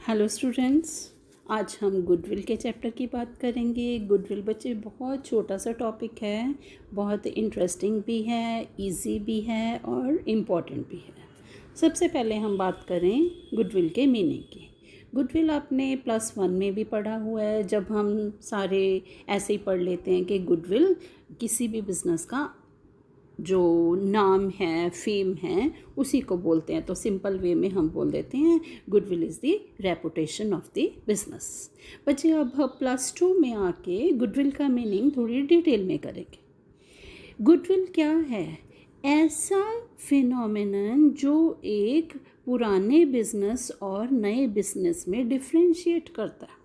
Hello students, आज हम goodwill के चैप्टर की बात करेंगे। गुडविल बच्चे बहुत छोटा सा टॉपिक है, बहुत इंटरेस्टिंग भी है, इजी भी है और इम्पॉर्टेंट भी है। सबसे पहले हम बात करें गुडविल के मीनिंग की। गुडविल आपने +1 में भी पढ़ा हुआ है, जब हम सारे ऐसे ही पढ़ लेते हैं कि गुडविल किसी भी बिज़नेस का जो नाम है, फेम है, उसी को बोलते हैं। तो सिंपल वे में हम बोल देते हैं goodwill is the reputation of the business. बच्चे अब +2 में आके गुडविल का मीनिंग थोड़ी डिटेल में करेंगे। गुडविल क्या है? ऐसा फिनोमेनन जो एक पुराने बिजनेस और नए बिजनेस में डिफ्रेंशिएट करता है।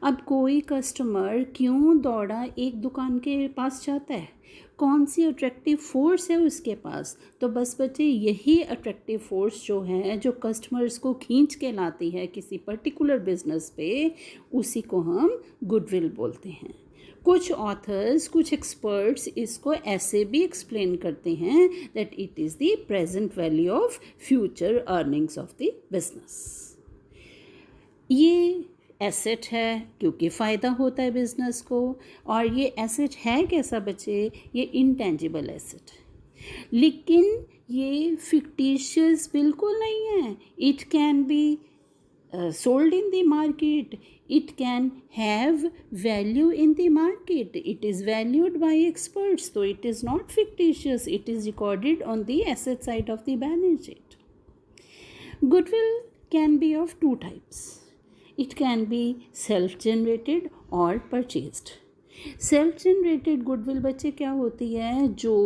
अब कोई कस्टमर क्यों दौड़ा एक दुकान के पास जाता है, कौन सी अट्रैक्टिव फोर्स है उसके पास? तो बस बच्चे यही अट्रैक्टिव फोर्स जो है, जो कस्टमर्स को खींच के लाती है किसी पर्टिकुलर बिजनेस पे, उसी को हम गुडविल बोलते हैं। कुछ ऑथर्स, कुछ एक्सपर्ट्स इसको ऐसे भी एक्सप्लेन करते हैं that it is the present value of future earnings of the business. ये एसेट है क्योंकि फ़ायदा होता है बिज़नेस को। और ये एसेट है कैसा बच्चे? ये इंटेंजिबल एसेट है, लेकिन ये फिक्टिशियस बिल्कुल नहीं है। It can be sold in the market, it can have value in the market, it is valued by experts, so it is not fictitious, it is recorded on the asset side of the balance sheet. Goodwill can be of two types. It can be self-generated or purchased. Self-generated goodwill बच्चे क्या होती है? जो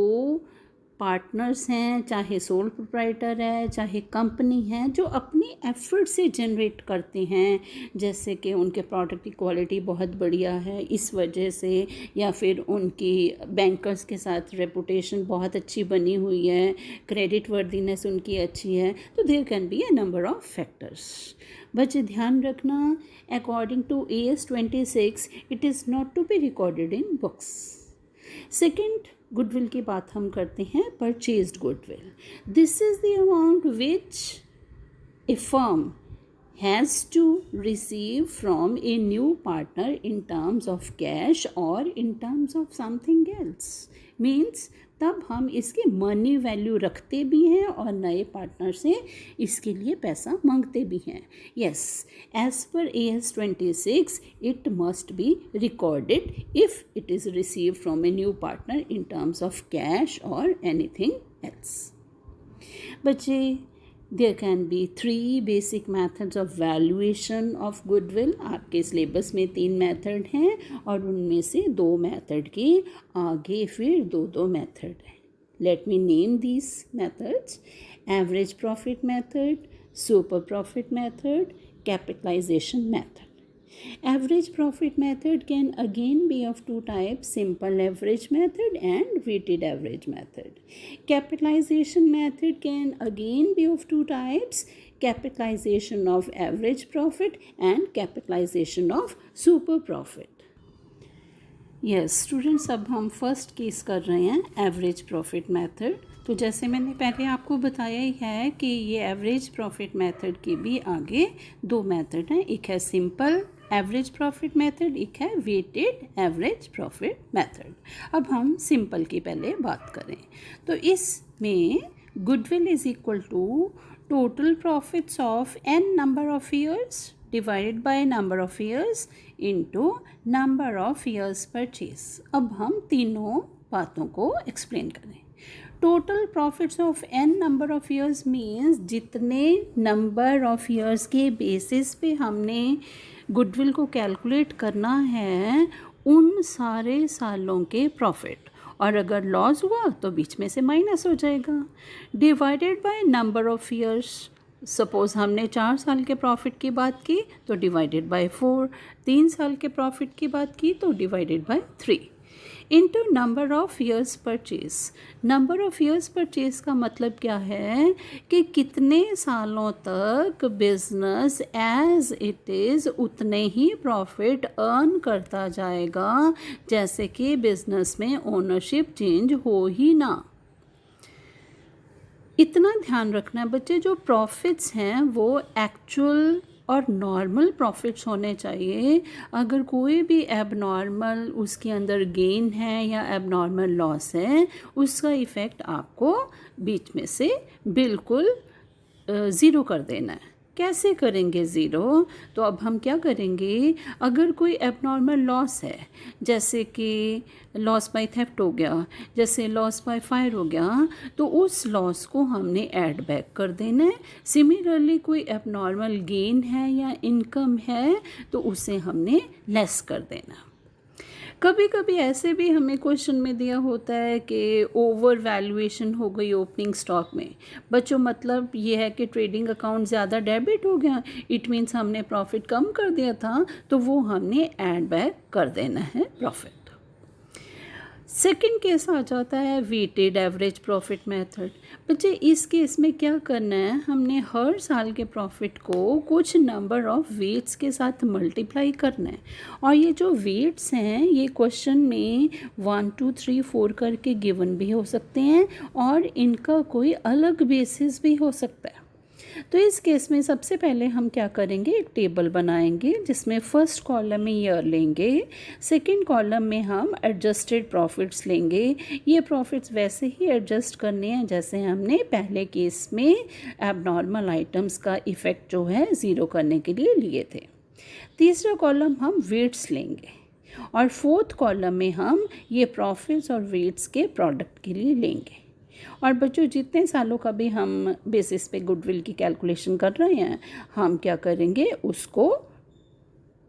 partners हैं, चाहे sole proprietor है, चाहे company है, जो अपनी एफर्ट से जनरेट करते हैं, जैसे कि उनके प्रोडक्ट की क्वालिटी बहुत बढ़िया है इस वजह से, या फिर उनकी बैंकर्स के साथ रेपुटेशन बहुत अच्छी बनी हुई है, क्रेडिट वर्दीनेस उनकी अच्छी है। तो there can be a number of factors. बच्चे ध्यान रखना, according to AS 26 it is not to be recorded in books. Second goodwill की बात हम करते हैं purchased goodwill. This is the amount which a firm has to receive from a new partner in terms of cash or in terms of something else. Means तब हम इसकी money value रखते भी हैं और नए पार्टनर से इसके लिए पैसा मांगते भी हैं। Yes, as per AS 26 it must be recorded if it is receive from a new partner in terms of cash और एनीथिंग एल्स। बच्चे, there can be 3 basic methods of valuation of goodwill. आपके syllabus में 3 method हैं और उनमें से 2 method के आगे फिर 2 मेथड हैं। Let me name these methods: average profit method, super profit method, capitalization method. Average profit method can again be of 2 types: simple average method and weighted average method. Capitalization method can again be of 2 types: capitalization of average profit and capitalization of super profit. Yes, students, अब हम first case कर रहे हैं average profit method. तो जैसे मैंने पहले आपको बताया ही है कि ये एवरेज प्रॉफिट मेथड के भी आगे 2 मेथड हैं। एक है सिंपल एवरेज प्रॉफिट मेथड, एक है वेटेड एवरेज प्रॉफिट मेथड। अब हम सिंपल की पहले बात करें तो इसमें goodwill is equal to total profits of n number of years divided by number of years into number of years purchase. अब हम तीनों बातों को एक्सप्लेन करें। Total profits of n number of years means जितने नंबर ऑफ ईयर्स के basis पे हमने गुडविल को कैलकुलेट करना है, उन सारे सालों के प्रॉफिट, और अगर लॉस हुआ तो बीच में से माइनस हो जाएगा, divided by number of years. Suppose हमने 4 साल के प्रॉफिट की बात की तो डिवाइडेड बाय 4, 3 साल के प्रॉफिट की बात की तो divided by 3, into number of years purchase. Number of years purchase का मतलब क्या है कि कितने सालों तक बिजनेस एज इट इज़ उतने ही प्रॉफिट अर्न करता जाएगा, जैसे कि बिजनेस में ओनरशिप चेंज हो ही ना। इतना ध्यान रखना है बच्चे, जो प्रॉफिट्स हैं वो एक्चुअल और नॉर्मल प्रॉफिट्स होने चाहिए। अगर कोई भी एबनॉर्मल उसके अंदर गेन है या एबनॉर्मल लॉस है, उसका इफ़ेक्ट आपको बीच में से बिल्कुल ज़ीरो कर देना है। कैसे करेंगे ज़ीरो? तो अब हम क्या करेंगे, अगर कोई एबनॉर्मल लॉस है, जैसे कि लॉस बाय थेफ्ट हो गया, जैसे लॉस बाय फायर हो गया, तो उस लॉस को हमने ऐड बैक कर देना है। सिमिलरली कोई एबनॉर्मल गेन है या इनकम है, तो उसे हमने लेस कर देना। कभी कभी ऐसे भी हमें क्वेश्चन में दिया होता है कि ओवर वैल्यूएशन हो गई ओपनिंग स्टॉक में। बच्चों मतलब ये है कि ट्रेडिंग अकाउंट ज़्यादा डेबिट हो गया, इट मीन्स हमने प्रॉफिट कम कर दिया था, तो वो हमने ऐड बैक कर देना है प्रॉफिट। सेकंड केस आ जाता है वेटेड एवरेज प्रॉफिट मेथड। बच्चे इस केस में क्या करना है, हमने हर साल के प्रॉफिट को कुछ नंबर ऑफ वेट्स के साथ मल्टीप्लाई करना है। और ये जो वेट्स हैं ये क्वेश्चन में 1 2 3 4 करके गिवन भी हो सकते हैं और इनका कोई अलग बेसिस भी हो सकता है। तो इस केस में सबसे पहले हम क्या करेंगे, एक टेबल बनाएंगे जिसमें फर्स्ट कॉलम में ईयर लेंगे, सेकंड कॉलम में हम एडजस्टेड प्रॉफिट्स लेंगे। ये प्रॉफिट्स वैसे ही एडजस्ट करने हैं जैसे हमने पहले केस में एबनॉर्मल आइटम्स का इफ़ेक्ट जो है ज़ीरो करने के लिए लिए थे। तीसरा कॉलम हम वेट्स लेंगे और फोर्थ कॉलम में हम ये प्रॉफिट्स और वेट्स के प्रोडक्ट के लिए लेंगे। और बच्चों जितने सालों का भी हम बेसिस पे गुडविल की कैलकुलेशन कर रहे हैं, हम क्या करेंगे, उसको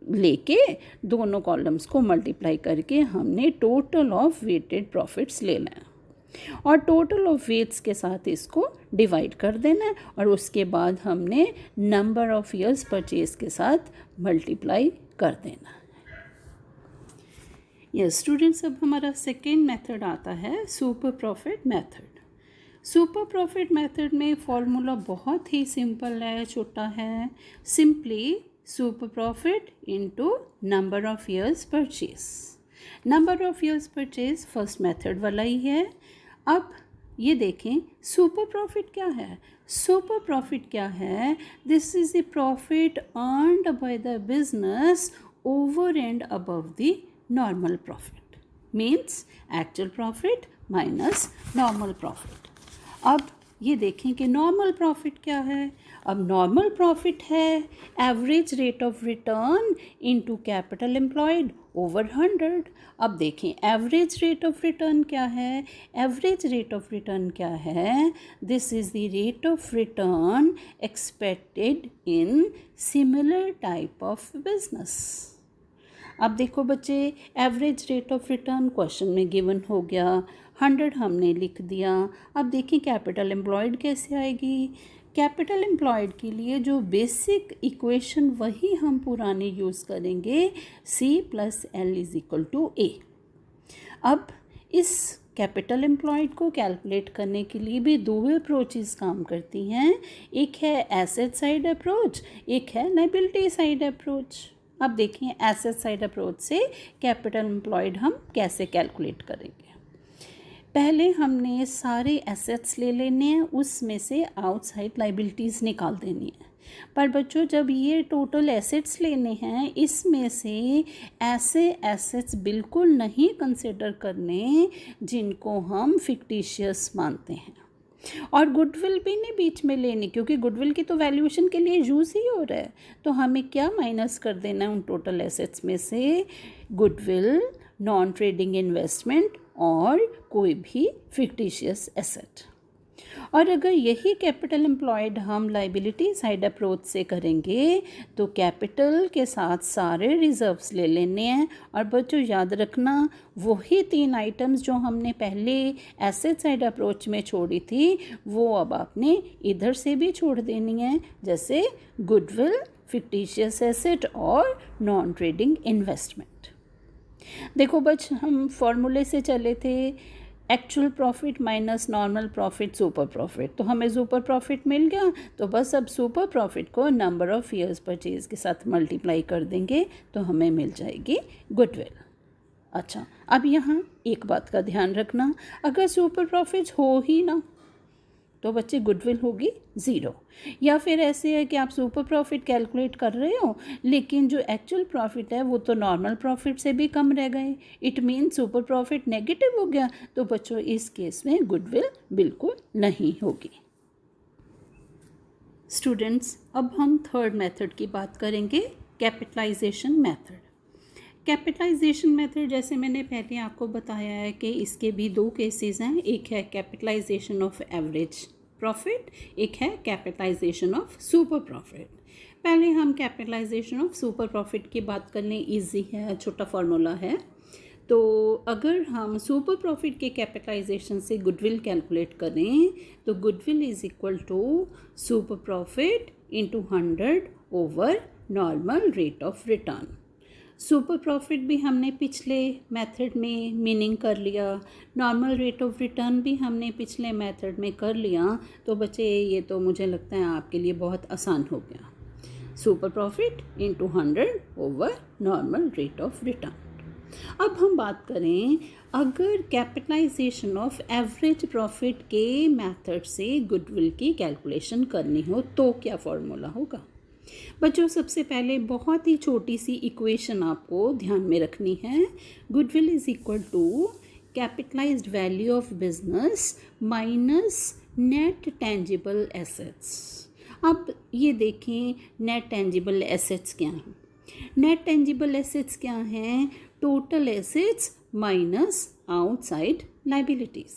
लेके दोनों कॉलम्स को मल्टीप्लाई करके हमने टोटल ऑफ वेटेड प्रॉफिट्स लेना है और टोटल ऑफ वेट्स के साथ इसको डिवाइड कर देना है और उसके बाद हमने नंबर ऑफ ईयर्स परचेज के साथ मल्टीप्लाई कर देना है। यस स्टूडेंट्स, अब हमारा सेकेंड मेथड आता है super profit method. Super profit method में फॉर्मूला बहुत ही सिंपल है, छोटा है। Simply super profit into number of years purchase. Number of years purchase first method वाला ही है। अब ये देखें सुपर प्रॉफिट क्या है। सुपर प्रॉफिट क्या है, this is the profit earned by the business over and above the normal profit, means actual profit minus normal profit. अब ये देखें कि नॉर्मल प्रॉफिट क्या है। अब नॉर्मल प्रॉफिट है average rate of return into capital employed over 100। अब देखें एवरेज रेट ऑफ रिटर्न क्या है। एवरेज रेट ऑफ रिटर्न क्या है, this is the rate of return expected in similar type of business. अब देखो बच्चे, average rate of return question में गिवन हो गया, 100 हमने लिख दिया। अब देखिए कैपिटल एम्प्लॉयड कैसे आएगी। कैपिटल एम्प्लॉयड के लिए जो बेसिक इक्वेशन वही हम पुराने यूज़ करेंगे, C + L = A। अब इस कैपिटल एम्प्लॉयड को कैलकुलेट करने के लिए भी दो अप्रोचेस काम करती हैं। एक है एसेट साइड अप्रोच, एक है लायबिलिटी साइड अप्रोच। अब देखिए एसेट साइड अप्रोच से कैपिटल एम्प्लॉयड हम कैसे कैलकुलेट करेंगे। पहले हमने सारे एसेट्स ले लेने हैं, उसमें से आउटसाइड लायबिलिटीज़ निकाल देनी है। पर बच्चों जब ये टोटल एसेट्स लेने हैं, इसमें से ऐसे एसेट्स बिल्कुल नहीं कंसिडर करने जिनको हम फिक्टिशियस मानते हैं, और गुडविल भी नहीं बीच में लेनी, क्योंकि गुडविल की तो वैल्यूएशन के लिए यूज़ ही हो रहा है। तो हमें क्या माइनस कर देना है उन टोटल एसेट्स में से, गुडविल, नॉन ट्रेडिंग इन्वेस्टमेंट और कोई भी फिक्टिशियस एसेट। और अगर यही कैपिटल एम्प्लॉयड हम लायबिलिटी साइड अप्रोच से करेंगे तो कैपिटल के साथ सारे रिजर्व्स ले लेने हैं। और बच्चों याद रखना, वही 3 आइटम्स जो हमने पहले एसेट साइड अप्रोच में छोड़ी थी वो अब आपने इधर से भी छोड़ देनी है, जैसे गुडविल, फिक्टिशियस एसेट और नॉन ट्रेडिंग इन्वेस्टमेंट। देखो बच्च, हम फॉर्मूले से चले थे actual profit minus normal profit super profit, तो हमें सुपर प्रॉफिट मिल गया। तो बस अब सुपर प्रॉफिट को नंबर ऑफ ईयर्स परचेज के साथ मल्टीप्लाई कर देंगे तो हमें मिल जाएगी गुडविल। अच्छा, अब यहाँ एक बात का ध्यान रखना, अगर सुपर प्रॉफिट हो ही ना तो बच्चे गुडविल होगी 0। या फिर ऐसे है कि आप सुपर प्रॉफिट कैलकुलेट कर रहे हो लेकिन जो एक्चुअल प्रॉफिट है वो तो नॉर्मल प्रॉफिट से भी कम रह गए, it mean super profit negative हो गया, तो बच्चों इस केस में गुडविल बिल्कुल नहीं होगी। स्टूडेंट्स, अब हम थर्ड मेथड की बात करेंगे, कैपिटलाइजेशन मेथड। कैपिटलाइजेशन मेथड जैसे मैंने पहले आपको बताया है कि इसके भी 2 केसेस हैं, एक है कैपिटलाइजेशन ऑफ एवरेज प्रॉफिट, एक है कैपिटलाइजेशन ऑफ सुपर प्रॉफिट। पहले हम कैपिटलाइजेशन ऑफ सुपर प्रॉफिट की बात कर लें, ईजी है, छोटा फार्मूला है। तो अगर हम सुपर प्रॉफिट के कैपिटलाइजेशन से गुडविल कैलकुलेट करें तो goodwill is equal to super profit into 100 over normal rate of return. Super profit भी हमने पिछले मेथड में मीनिंग कर लिया, नॉर्मल रेट ऑफ रिटर्न भी हमने पिछले मेथड में कर लिया, तो बच्चे ये तो मुझे लगता है आपके लिए बहुत आसान हो गया। Super profit into 100 over normal rate of return. अब हम बात करें, अगर कैपिटलाइजेशन ऑफ एवरेज प्रॉफिट के मेथड से गुडविल की कैलकुलेशन करनी हो तो क्या फॉर्मूला होगा? बच्चों सबसे पहले बहुत ही छोटी सी इक्वेशन आपको ध्यान में रखनी है। Goodwill is equal to capitalised value of business minus net tangible assets. अब ये देखें, नेट टेंजिबल एसेट्स क्या हैं? नेट टेंजिबल एसेट्स क्या हैं? Total assets minus outside liabilities.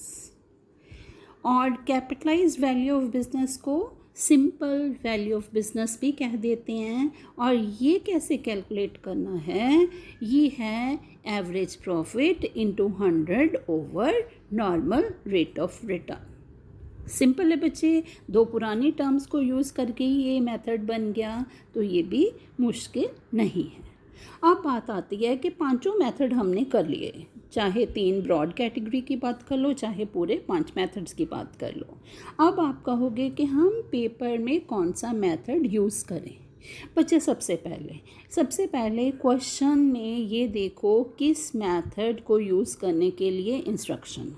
और कैपिटलाइज्ड वैल्यू ऑफ बिजनेस को सिंपल वैल्यू ऑफ बिजनेस भी कह देते हैं। और ये कैसे कैलकुलेट करना है? ये है average profit into 100 over normal rate of return. Simple है बच्चे, 2 पुरानी टर्म्स को यूज़ करके ही ये मेथड बन गया, तो ये भी मुश्किल नहीं है। अब बात आती है कि 5 मेथड हमने कर लिए, चाहे 3 ब्रॉड कैटेगरी की बात कर लो, चाहे पूरे 5 मेथड्स की बात कर लो। अब आप कहोगे कि हम पेपर में कौन सा मेथड यूज़ करें? बच्चे सबसे पहले क्वेश्चन में ये देखो किस मेथड को यूज़ करने के लिए इंस्ट्रक्शन।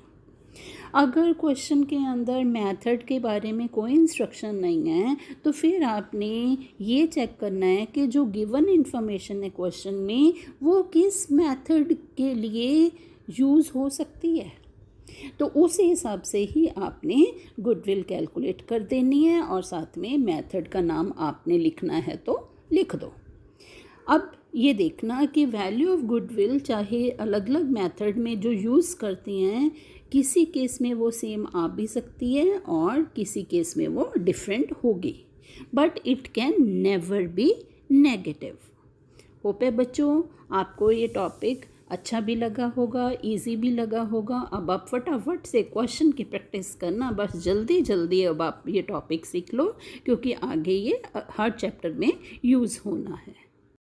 अगर क्वेश्चन के अंदर मेथड के बारे में कोई इंस्ट्रक्शन नहीं है तो फिर आपने ये चेक करना है कि जो गिवन इन्फॉर्मेशन है क्वेश्चन में वो किस मेथड के लिए यूज़ हो सकती है, तो उस हिसाब से ही आपने गुडविल कैलकुलेट कर देनी है और साथ में मेथड का नाम आपने लिखना है तो लिख दो। अब ये देखना कि वैल्यू ऑफ गुडविल चाहे अलग अलग मेथड में जो यूज़ करती हैं, किसी केस में वो सेम आ भी सकती है और किसी केस में वो डिफरेंट होगी, but it can never be negative. Hope है बच्चों आपको ये टॉपिक अच्छा भी लगा होगा, इजी भी लगा होगा। अब आप फटाफट से क्वेश्चन की प्रैक्टिस करना, बस जल्दी जल्दी अब आप ये टॉपिक सीख लो क्योंकि आगे ये हर चैप्टर में यूज़ होना है।